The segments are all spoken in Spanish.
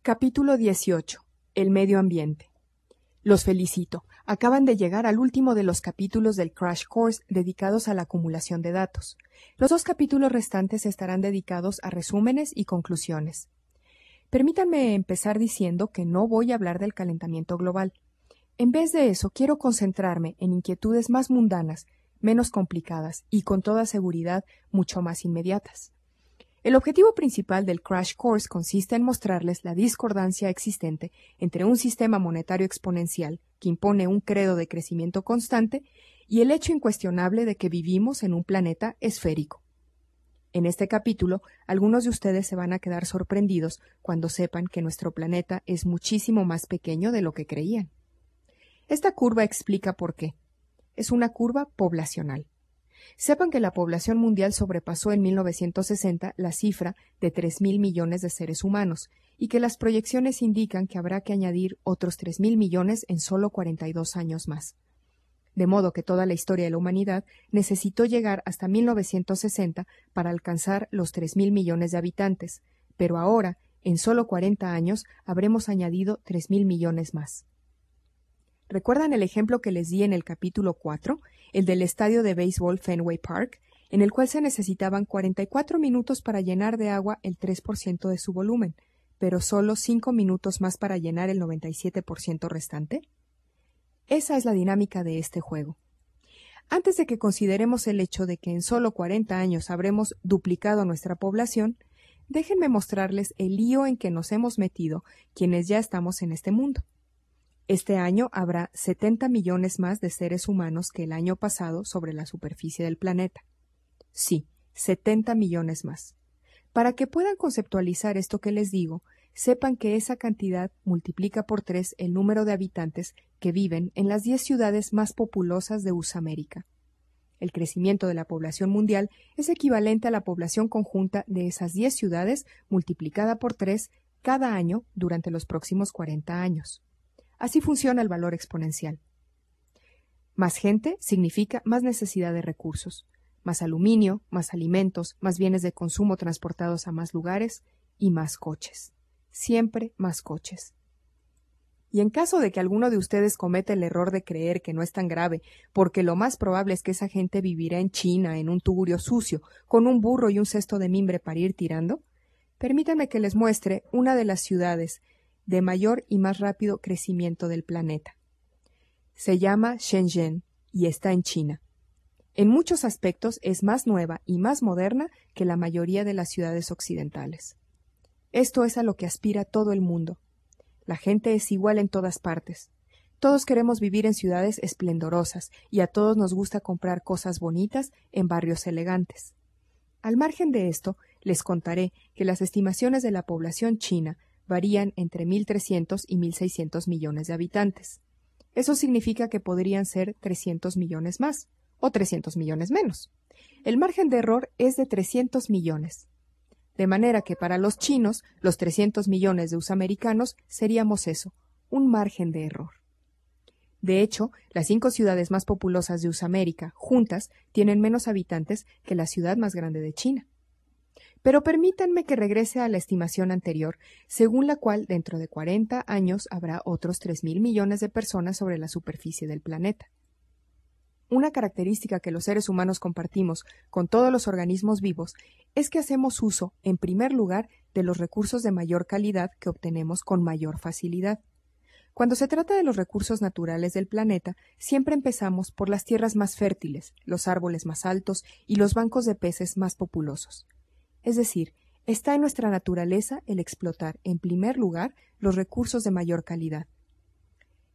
Capítulo 18. El medio ambiente. Los felicito. Acaban de llegar al último de los capítulos del Crash Course dedicados a la acumulación de datos. Los 2 capítulos restantes estarán dedicados a resúmenes y conclusiones. Permítanme empezar diciendo que no voy a hablar del calentamiento global. En vez de eso, quiero concentrarme en inquietudes más mundanas, menos complicadas y, con toda seguridad, mucho más inmediatas. El objetivo principal del Crash Course consiste en mostrarles la discordancia existente entre un sistema monetario exponencial que impone un credo de crecimiento constante y el hecho incuestionable de que vivimos en un planeta esférico. En este capítulo, algunos de ustedes se van a quedar sorprendidos cuando sepan que nuestro planeta es muchísimo más pequeño de lo que creían. Esta curva explica por qué. Es una curva poblacional. Sepan que la población mundial sobrepasó en 1960 la cifra de 3.000 millones de seres humanos y que las proyecciones indican que habrá que añadir otros 3.000 millones en solo 42 años más. De modo que toda la historia de la humanidad necesitó llegar hasta 1960 para alcanzar los 3.000 millones de habitantes, pero ahora, en solo 40 años, habremos añadido 3.000 millones más. ¿Recuerdan el ejemplo que les di en el capítulo 4, el del estadio de béisbol Fenway Park, en el cual se necesitaban 44 minutos para llenar de agua el 3% de su volumen, pero solo 5 minutos más para llenar el 97% restante? Esa es la dinámica de este juego. Antes de que consideremos el hecho de que en solo 40 años habremos duplicado nuestra población, déjenme mostrarles el lío en que nos hemos metido quienes ya estamos en este mundo. Este año habrá 70 millones más de seres humanos que el año pasado sobre la superficie del planeta. Sí, 70 millones más. Para que puedan conceptualizar esto que les digo, sepan que esa cantidad multiplica por 3 el número de habitantes que viven en las 10 ciudades más populosas de Usamérica. El crecimiento de la población mundial es equivalente a la población conjunta de esas 10 ciudades multiplicada por 3 cada año durante los próximos 40 años. Así funciona el valor exponencial. Más gente significa más necesidad de recursos, más aluminio, más alimentos, más bienes de consumo transportados a más lugares y más coches. Siempre más coches. Y en caso de que alguno de ustedes cometa el error de creer que no es tan grave, porque lo más probable es que esa gente vivirá en China, en un tugurio sucio, con un burro y un cesto de mimbre para ir tirando, permítanme que les muestre una de las ciudades de mayor y más rápido crecimiento del planeta. Se llama Shenzhen y está en China. En muchos aspectos es más nueva y más moderna que la mayoría de las ciudades occidentales. Esto es a lo que aspira todo el mundo. La gente es igual en todas partes. Todos queremos vivir en ciudades esplendorosas y a todos nos gusta comprar cosas bonitas en barrios elegantes. Al margen de esto, les contaré que las estimaciones de la población china varían entre 1.300 y 1.600 millones de habitantes. Eso significa que podrían ser 300 millones más o 300 millones menos. El margen de error es de 300 millones. De manera que para los chinos, los 300 millones de usamericanos seríamos eso, un margen de error. De hecho, las 5 ciudades más populosas de Usamérica, juntas, tienen menos habitantes que la ciudad más grande de China. Pero permítanme que regrese a la estimación anterior, según la cual dentro de 40 años habrá otros 3.000 millones de personas sobre la superficie del planeta. Una característica que los seres humanos compartimos con todos los organismos vivos es que hacemos uso, en primer lugar, de los recursos de mayor calidad que obtenemos con mayor facilidad. Cuando se trata de los recursos naturales del planeta, siempre empezamos por las tierras más fértiles, los árboles más altos y los bancos de peces más populosos. Es decir, está en nuestra naturaleza el explotar, en primer lugar, los recursos de mayor calidad.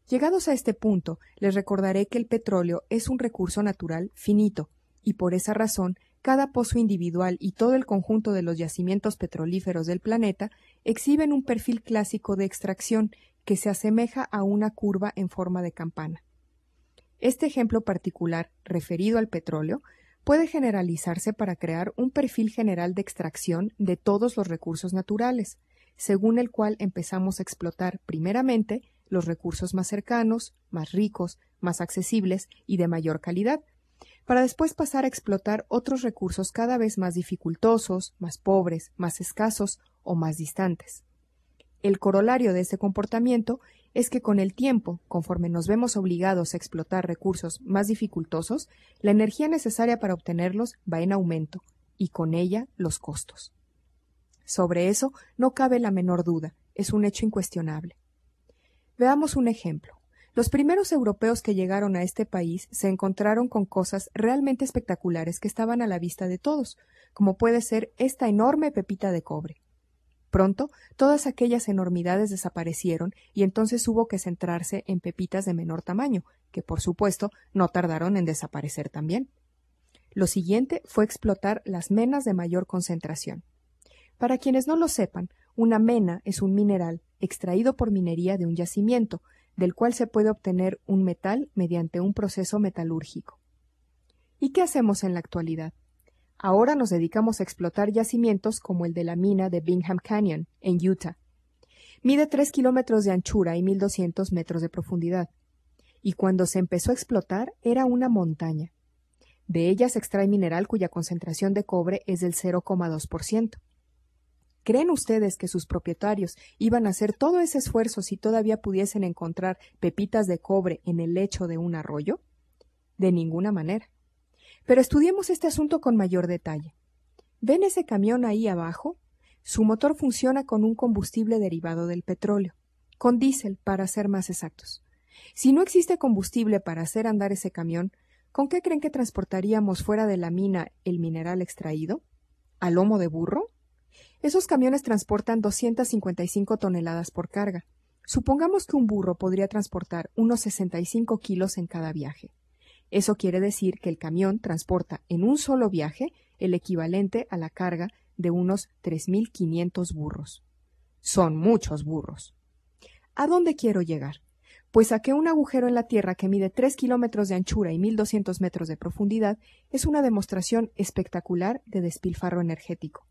Llegados a este punto, les recordaré que el petróleo es un recurso natural finito, y por esa razón, cada pozo individual y todo el conjunto de los yacimientos petrolíferos del planeta exhiben un perfil clásico de extracción que se asemeja a una curva en forma de campana. Este ejemplo particular, referido al petróleo, puede generalizarse para crear un perfil general de extracción de todos los recursos naturales, según el cual empezamos a explotar primeramente los recursos más cercanos, más ricos, más accesibles y de mayor calidad, para después pasar a explotar otros recursos cada vez más dificultosos, más pobres, más escasos o más distantes. El corolario de este comportamiento es que con el tiempo, conforme nos vemos obligados a explotar recursos más dificultosos, la energía necesaria para obtenerlos va en aumento, y con ella los costos. Sobre eso no cabe la menor duda, es un hecho incuestionable. Veamos un ejemplo. Los primeros europeos que llegaron a este país se encontraron con cosas realmente espectaculares que estaban a la vista de todos, como puede ser esta enorme pepita de cobre. Pronto, todas aquellas enormidades desaparecieron y entonces hubo que centrarse en pepitas de menor tamaño, que por supuesto no tardaron en desaparecer también. Lo siguiente fue explotar las menas de mayor concentración. Para quienes no lo sepan, una mena es un mineral extraído por minería de un yacimiento, del cual se puede obtener un metal mediante un proceso metalúrgico. ¿Y qué hacemos en la actualidad? Ahora nos dedicamos a explotar yacimientos como el de la mina de Bingham Canyon, en Utah. Mide 3 kilómetros de anchura y 1,200 metros de profundidad. Y cuando se empezó a explotar, era una montaña. De ella se extrae mineral cuya concentración de cobre es del 0,2%. ¿Creen ustedes que sus propietarios iban a hacer todo ese esfuerzo si todavía pudiesen encontrar pepitas de cobre en el lecho de un arroyo? De ninguna manera. Pero estudiemos este asunto con mayor detalle. ¿Ven ese camión ahí abajo? Su motor funciona con un combustible derivado del petróleo, con diésel para ser más exactos. Si no existe combustible para hacer andar ese camión, ¿con qué creen que transportaríamos fuera de la mina el mineral extraído? ¿A lomo de burro? Esos camiones transportan 255 toneladas por carga. Supongamos que un burro podría transportar unos 65 kilos en cada viaje. Eso quiere decir que el camión transporta en un solo viaje el equivalente a la carga de unos 3.500 burros. Son muchos burros. ¿A dónde quiero llegar? Pues a que un agujero en la tierra que mide 3 kilómetros de anchura y 1.200 metros de profundidad es una demostración espectacular de despilfarro energético.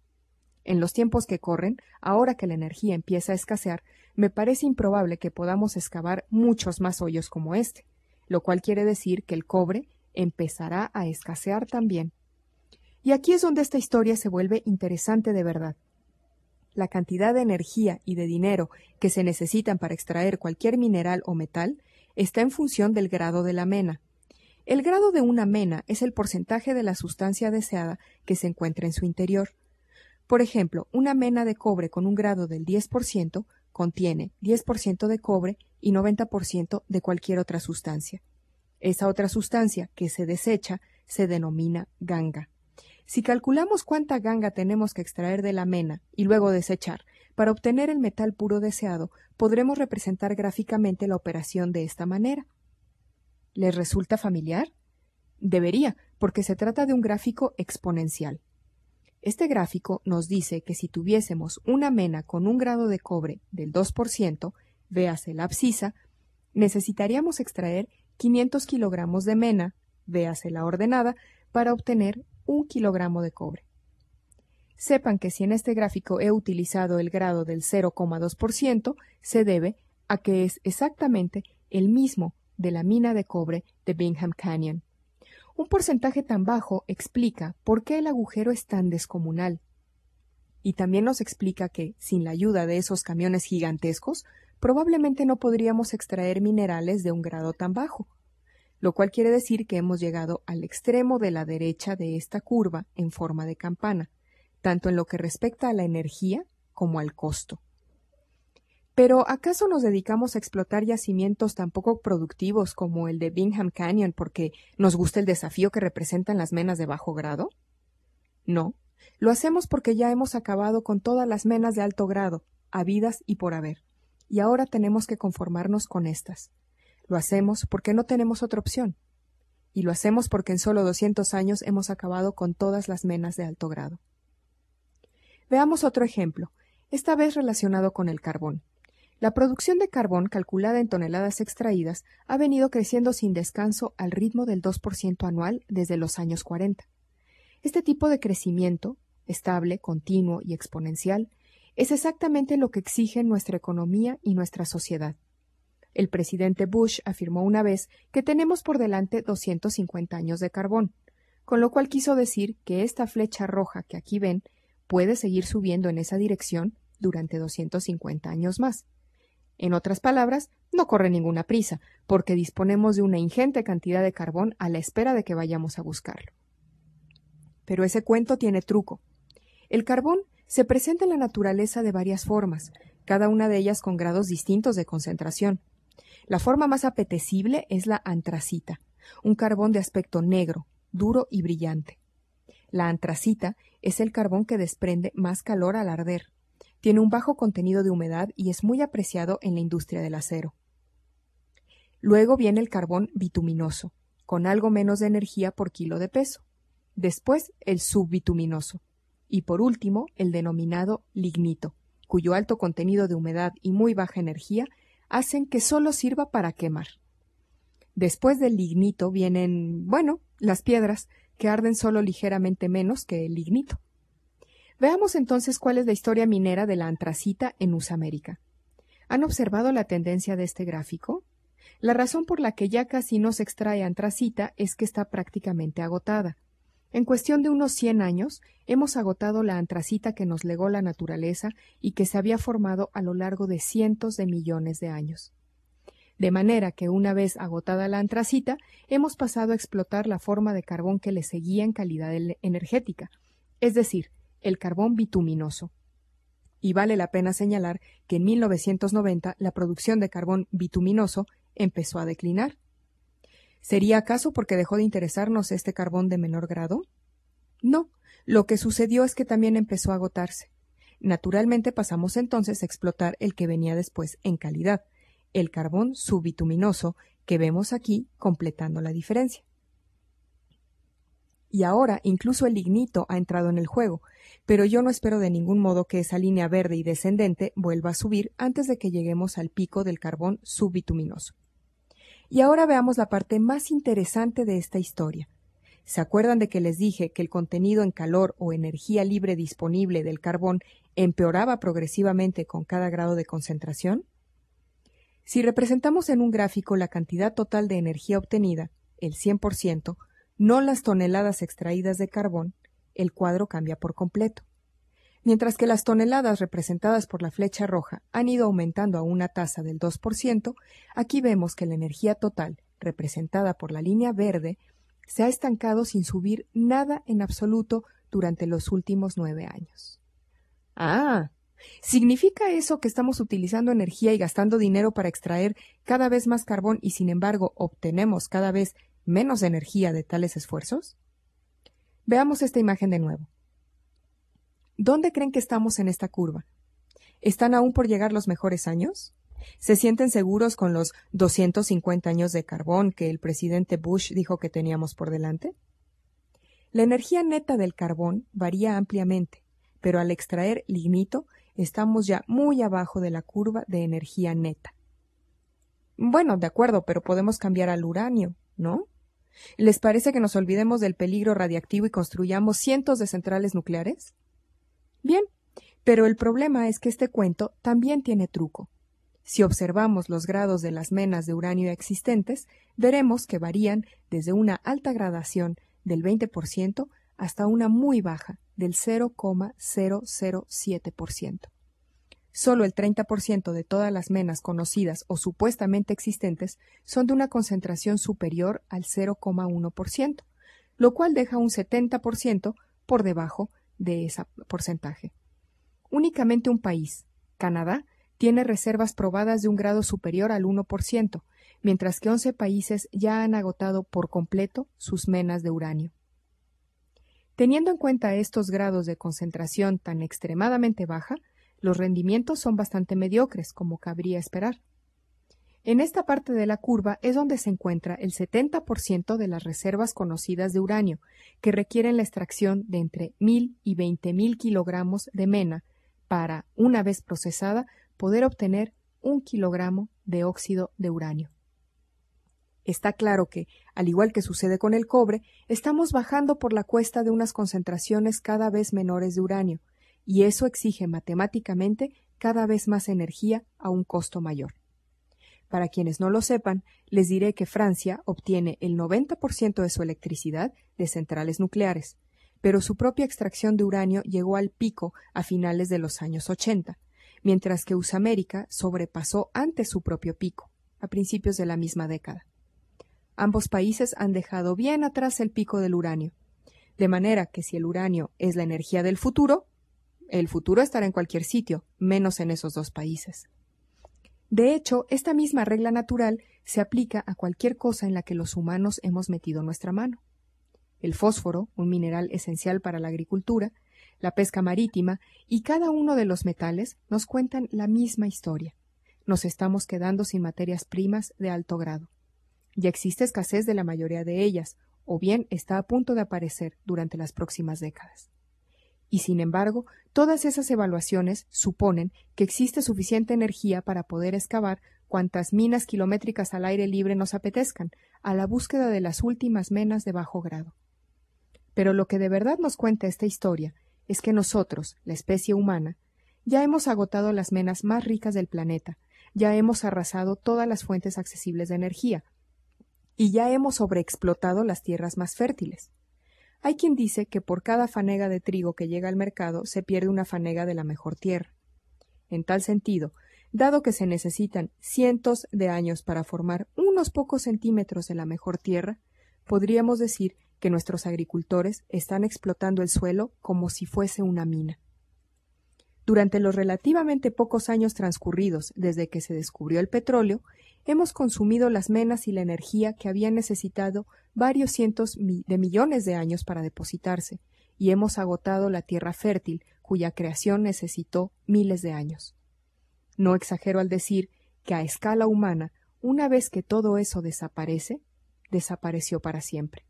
En los tiempos que corren, ahora que la energía empieza a escasear, me parece improbable que podamos excavar muchos más hoyos como este, lo cual quiere decir que el cobre empezará a escasear también. Y aquí es donde esta historia se vuelve interesante de verdad. La cantidad de energía y de dinero que se necesitan para extraer cualquier mineral o metal está en función del grado de la mena. El grado de una mena es el porcentaje de la sustancia deseada que se encuentra en su interior. Por ejemplo, una mena de cobre con un grado del 10% contiene 10% de cobre y 90% de cualquier otra sustancia. Esa otra sustancia que se desecha se denomina ganga. Si calculamos cuánta ganga tenemos que extraer de la mena y luego desechar para obtener el metal puro deseado, podremos representar gráficamente la operación de esta manera. ¿Les resulta familiar? Debería, porque se trata de un gráfico exponencial. Este gráfico nos dice que si tuviésemos una mena con un grado de cobre del 2%, véase la abscisa, necesitaríamos extraer 500 kilogramos de mena, véase la ordenada, para obtener 1 kilogramo de cobre. Sepan que si en este gráfico he utilizado el grado del 0,2%, se debe a que es exactamente el mismo de la mina de cobre de Bingham Canyon. Un porcentaje tan bajo explica por qué el agujero es tan descomunal. Y también nos explica que, sin la ayuda de esos camiones gigantescos, probablemente no podríamos extraer minerales de un grado tan bajo, lo cual quiere decir que hemos llegado al extremo de la derecha de esta curva en forma de campana, tanto en lo que respecta a la energía como al costo. Pero, ¿acaso nos dedicamos a explotar yacimientos tan poco productivos como el de Bingham Canyon porque nos gusta el desafío que representan las menas de bajo grado? No, lo hacemos porque ya hemos acabado con todas las menas de alto grado, habidas y por haber, y ahora tenemos que conformarnos con estas. Lo hacemos porque no tenemos otra opción, y lo hacemos porque en solo 200 años hemos acabado con todas las menas de alto grado. Veamos otro ejemplo, esta vez relacionado con el carbón. La producción de carbón, calculada en toneladas extraídas, ha venido creciendo sin descanso al ritmo del 2% anual desde los años 40. Este tipo de crecimiento, estable, continuo y exponencial, es exactamente lo que exigen nuestra economía y nuestra sociedad. El presidente Bush afirmó una vez que tenemos por delante 250 años de carbón, con lo cual quiso decir que esta flecha roja que aquí ven puede seguir subiendo en esa dirección durante 250 años más. En otras palabras, no corre ninguna prisa, porque disponemos de una ingente cantidad de carbón a la espera de que vayamos a buscarlo. Pero ese cuento tiene truco. El carbón se presenta en la naturaleza de varias formas, cada una de ellas con grados distintos de concentración. La forma más apetecible es la antracita, un carbón de aspecto negro, duro y brillante. La antracita es el carbón que desprende más calor al arder. Tiene un bajo contenido de humedad y es muy apreciado en la industria del acero. Luego viene el carbón bituminoso, con algo menos de energía por kilo de peso. Después el subbituminoso. Y por último el denominado lignito, cuyo alto contenido de humedad y muy baja energía hacen que solo sirva para quemar. Después del lignito vienen, las piedras, que arden solo ligeramente menos que el lignito. Veamos entonces cuál es la historia minera de la antracita en Usamérica. ¿Han observado la tendencia de este gráfico? La razón por la que ya casi no se extrae antracita es que está prácticamente agotada. En cuestión de unos 100 años, hemos agotado la antracita que nos legó la naturaleza y que se había formado a lo largo de cientos de millones de años. De manera que una vez agotada la antracita, hemos pasado a explotar la forma de carbón que le seguía en calidad energética, es decir, el carbón bituminoso. Y vale la pena señalar que en 1990 la producción de carbón bituminoso empezó a declinar. ¿Sería acaso porque dejó de interesarnos este carbón de menor grado? No, lo que sucedió es que también empezó a agotarse. Naturalmente pasamos entonces a explotar el que venía después en calidad, el carbón subbituminoso que vemos aquí completando la diferencia. Y ahora incluso el lignito ha entrado en el juego, pero yo no espero de ningún modo que esa línea verde y descendente vuelva a subir antes de que lleguemos al pico del carbón subbituminoso. Y ahora veamos la parte más interesante de esta historia. ¿Se acuerdan de que les dije que el contenido en calor o energía libre disponible del carbón empeoraba progresivamente con cada grado de concentración? Si representamos en un gráfico la cantidad total de energía obtenida, el 100%, no las toneladas extraídas de carbón, el cuadro cambia por completo. Mientras que las toneladas representadas por la flecha roja han ido aumentando a una tasa del 2%, aquí vemos que la energía total, representada por la línea verde, se ha estancado sin subir nada en absoluto durante los últimos 9 años. Ah, ¿significa eso que estamos utilizando energía y gastando dinero para extraer cada vez más carbón y sin embargo obtenemos cada vez menos energía de tales esfuerzos? Veamos esta imagen de nuevo. ¿Dónde creen que estamos en esta curva? ¿Están aún por llegar los mejores años? ¿Se sienten seguros con los 250 años de carbón que el presidente Bush dijo que teníamos por delante? La energía neta del carbón varía ampliamente, pero al extraer lignito estamos ya muy abajo de la curva de energía neta. Bueno, de acuerdo, pero podemos cambiar al uranio, ¿no? ¿Les parece que nos olvidemos del peligro radiactivo y construyamos cientos de centrales nucleares? Bien, pero el problema es que este cuento también tiene truco. Si observamos los grados de las menas de uranio existentes, veremos que varían desde una alta gradación del 20% hasta una muy baja del 0,007%. Solo el 30% de todas las menas conocidas o supuestamente existentes son de una concentración superior al 0,1%, lo cual deja un 70% por debajo de ese porcentaje. Únicamente un país, Canadá, tiene reservas probadas de un grado superior al 1%, mientras que 11 países ya han agotado por completo sus menas de uranio. Teniendo en cuenta estos grados de concentración tan extremadamente baja, los rendimientos son bastante mediocres, como cabría esperar. En esta parte de la curva es donde se encuentra el 70% de las reservas conocidas de uranio, que requieren la extracción de entre 1.000 y 20.000 kilogramos de mena para, una vez procesada, poder obtener 1 kilogramo de óxido de uranio. Está claro que, al igual que sucede con el cobre, estamos bajando por la cuesta de unas concentraciones cada vez menores de uranio, y eso exige matemáticamente cada vez más energía a un costo mayor. Para quienes no lo sepan, les diré que Francia obtiene el 90% de su electricidad de centrales nucleares, pero su propia extracción de uranio llegó al pico a finales de los años 80, mientras que USA América sobrepasó antes su propio pico, a principios de la misma década. Ambos países han dejado bien atrás el pico del uranio, de manera que si el uranio es la energía del futuro, el futuro estará en cualquier sitio, menos en esos dos países. De hecho, esta misma regla natural se aplica a cualquier cosa en la que los humanos hemos metido nuestra mano. El fósforo, un mineral esencial para la agricultura, la pesca marítima y cada uno de los metales nos cuentan la misma historia. Nos estamos quedando sin materias primas de alto grado. Ya existe escasez de la mayoría de ellas, o bien está a punto de aparecer durante las próximas décadas. Y sin embargo, todas esas evaluaciones suponen que existe suficiente energía para poder excavar cuantas minas kilométricas al aire libre nos apetezcan, a la búsqueda de las últimas menas de bajo grado. Pero lo que de verdad nos cuenta esta historia es que nosotros, la especie humana, ya hemos agotado las menas más ricas del planeta, ya hemos arrasado todas las fuentes accesibles de energía, y ya hemos sobreexplotado las tierras más fértiles. Hay quien dice que por cada fanega de trigo que llega al mercado se pierde una fanega de la mejor tierra. En tal sentido, dado que se necesitan cientos de años para formar unos pocos centímetros de la mejor tierra, podríamos decir que nuestros agricultores están explotando el suelo como si fuese una mina. Durante los relativamente pocos años transcurridos desde que se descubrió el petróleo, hemos consumido las menas y la energía que habían necesitado varios cientos de millones de años para depositarse, y hemos agotado la tierra fértil, cuya creación necesitó miles de años. No exagero al decir que a escala humana, una vez que todo eso desaparece, desapareció para siempre.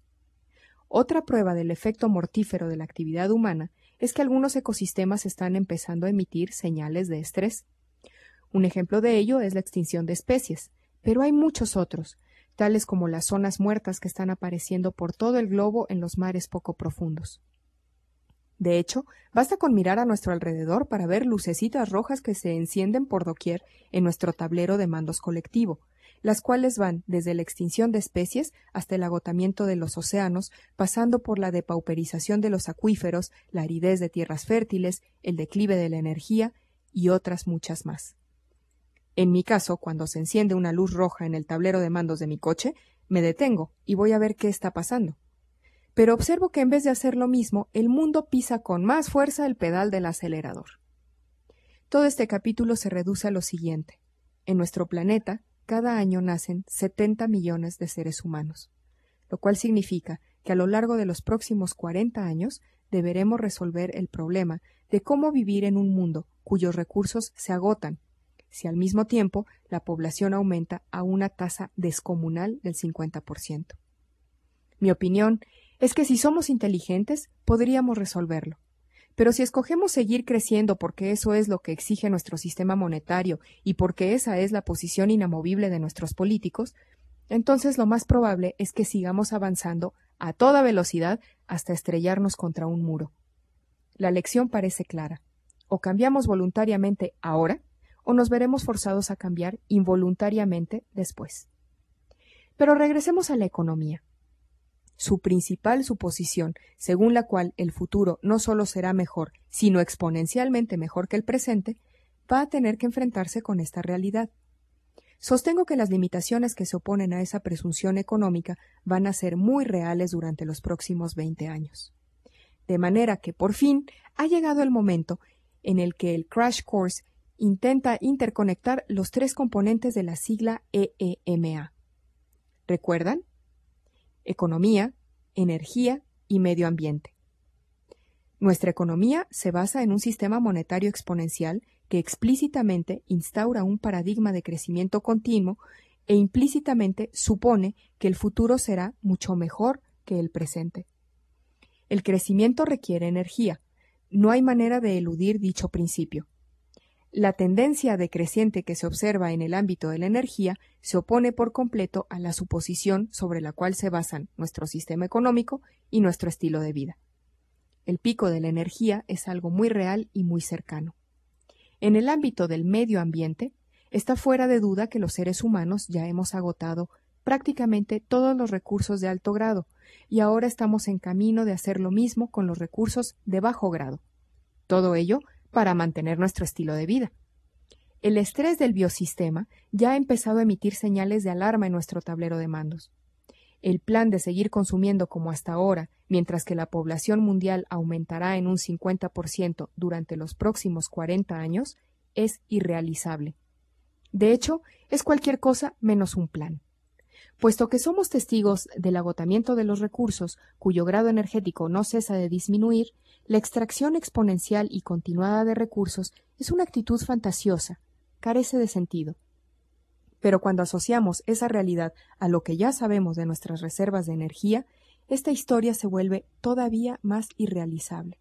Otra prueba del efecto mortífero de la actividad humana es que algunos ecosistemas están empezando a emitir señales de estrés. Un ejemplo de ello es la extinción de especies, pero hay muchos otros, tales como las zonas muertas que están apareciendo por todo el globo en los mares poco profundos. De hecho, basta con mirar a nuestro alrededor para ver lucecitas rojas que se encienden por doquier en nuestro tablero de mandos colectivo, las cuales van desde la extinción de especies hasta el agotamiento de los océanos, pasando por la depauperización de los acuíferos, la aridez de tierras fértiles, el declive de la energía y otras muchas más. En mi caso, cuando se enciende una luz roja en el tablero de mandos de mi coche, me detengo y voy a ver qué está pasando. Pero observo que en vez de hacer lo mismo, el mundo pisa con más fuerza el pedal del acelerador. Todo este capítulo se reduce a lo siguiente. En nuestro planeta, cada año nacen 70 millones de seres humanos, lo cual significa que a lo largo de los próximos 40 años deberemos resolver el problema de cómo vivir en un mundo cuyos recursos se agotan, si al mismo tiempo la población aumenta a una tasa descomunal del 50%. Mi opinión es que si somos inteligentes, podríamos resolverlo. Pero si escogemos seguir creciendo porque eso es lo que exige nuestro sistema monetario y porque esa es la posición inamovible de nuestros políticos, entonces lo más probable es que sigamos avanzando a toda velocidad hasta estrellarnos contra un muro. La lección parece clara. O cambiamos voluntariamente ahora, o nos veremos forzados a cambiar involuntariamente después. Pero regresemos a la economía. Su principal suposición, según la cual el futuro no solo será mejor, sino exponencialmente mejor que el presente, va a tener que enfrentarse con esta realidad. Sostengo que las limitaciones que se oponen a esa presunción económica van a ser muy reales durante los próximos 20 años. De manera que, por fin, ha llegado el momento en el que el Crash Course intenta interconectar los tres componentes de la sigla EEMA. ¿Recuerdan? Economía, energía y medio ambiente. Nuestra economía se basa en un sistema monetario exponencial que explícitamente instaura un paradigma de crecimiento continuo e implícitamente supone que el futuro será mucho mejor que el presente. El crecimiento requiere energía. No hay manera de eludir dicho principio. La tendencia decreciente que se observa en el ámbito de la energía se opone por completo a la suposición sobre la cual se basan nuestro sistema económico y nuestro estilo de vida. El pico de la energía es algo muy real y muy cercano. En el ámbito del medio ambiente, está fuera de duda que los seres humanos ya hemos agotado prácticamente todos los recursos de alto grado y ahora estamos en camino de hacer lo mismo con los recursos de bajo grado. Todo ello para mantener nuestro estilo de vida. El estrés del biosistema ya ha empezado a emitir señales de alarma en nuestro tablero de mandos. El plan de seguir consumiendo como hasta ahora, mientras que la población mundial aumentará en un 50% durante los próximos 40 años, es irrealizable. De hecho, es cualquier cosa menos un plan. Puesto que somos testigos del agotamiento de los recursos, cuyo grado energético no cesa de disminuir, la extracción exponencial y continuada de recursos es una actitud fantasiosa, carece de sentido. Pero cuando asociamos esa realidad a lo que ya sabemos de nuestras reservas de energía, esta historia se vuelve todavía más irrealizable.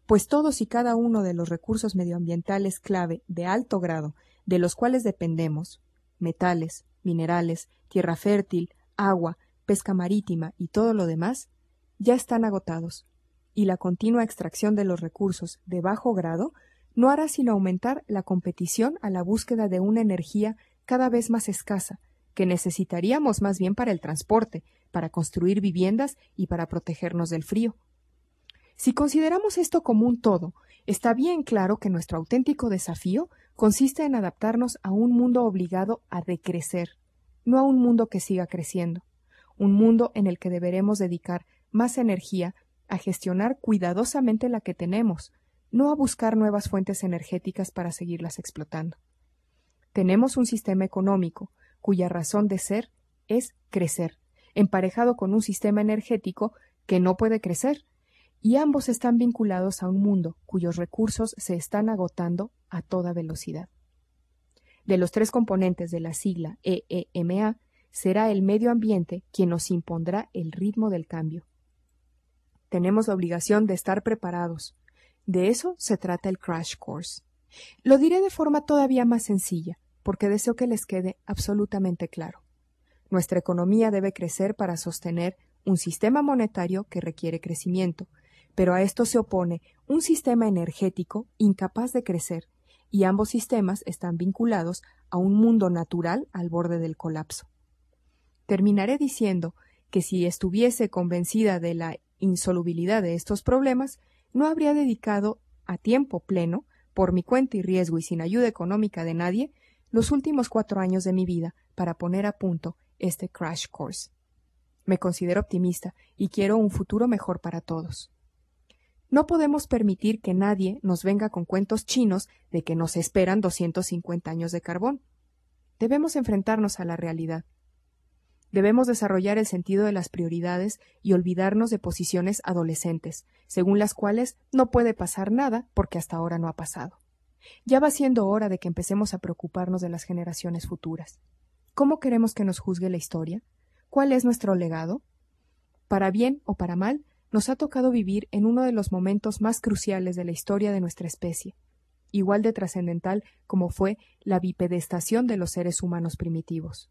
Pues todos y cada uno de los recursos medioambientales clave de alto grado de los cuales dependemos, metales, minerales, tierra fértil, agua, pesca marítima y todo lo demás, ya están agotados, y la continua extracción de los recursos de bajo grado no hará sino aumentar la competición a la búsqueda de una energía cada vez más escasa, que necesitaríamos más bien para el transporte, para construir viviendas y para protegernos del frío. Si consideramos esto como un todo, está bien claro que nuestro auténtico desafío consiste en adaptarnos a un mundo obligado a decrecer, no a un mundo que siga creciendo, un mundo en el que deberemos dedicar más energía a gestionar cuidadosamente la que tenemos, no a buscar nuevas fuentes energéticas para seguirlas explotando. Tenemos un sistema económico cuya razón de ser es crecer, emparejado con un sistema energético que no puede crecer, y ambos están vinculados a un mundo cuyos recursos se están agotando a toda velocidad. De los tres componentes de la sigla EEMA, será el medio ambiente quien nos impondrá el ritmo del cambio. Tenemos la obligación de estar preparados. De eso se trata el Crash Course. Lo diré de forma todavía más sencilla, porque deseo que les quede absolutamente claro. Nuestra economía debe crecer para sostener un sistema monetario que requiere crecimiento, pero a esto se opone un sistema energético incapaz de crecer, y ambos sistemas están vinculados a un mundo natural al borde del colapso. Terminaré diciendo que si estuviese convencida de la insolubilidad de estos problemas, no habría dedicado a tiempo pleno, por mi cuenta y riesgo y sin ayuda económica de nadie, los últimos 4 años de mi vida para poner a punto este Crash Course. Me considero optimista y quiero un futuro mejor para todos. No podemos permitir que nadie nos venga con cuentos chinos de que nos esperan 250 años de carbón. Debemos enfrentarnos a la realidad. Debemos desarrollar el sentido de las prioridades y olvidarnos de posiciones adolescentes, según las cuales no puede pasar nada porque hasta ahora no ha pasado. Ya va siendo hora de que empecemos a preocuparnos de las generaciones futuras. ¿Cómo queremos que nos juzgue la historia? ¿Cuál es nuestro legado? Para bien o para mal, nos ha tocado vivir en uno de los momentos más cruciales de la historia de nuestra especie, igual de trascendental como fue la bipedestación de los seres humanos primitivos.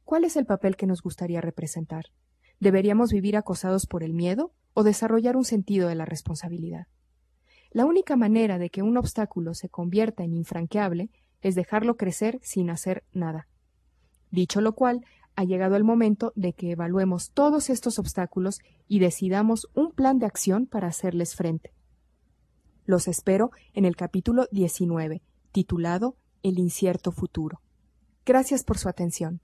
¿Cuál es el papel que nos gustaría representar? ¿Deberíamos vivir acosados por el miedo o desarrollar un sentido de la responsabilidad? La única manera de que un obstáculo se convierta en infranqueable es dejarlo crecer sin hacer nada. Dicho lo cual, ha llegado el momento de que evaluemos todos estos obstáculos y decidamos un plan de acción para hacerles frente. Los espero en el capítulo 19, titulado El incierto futuro. Gracias por su atención.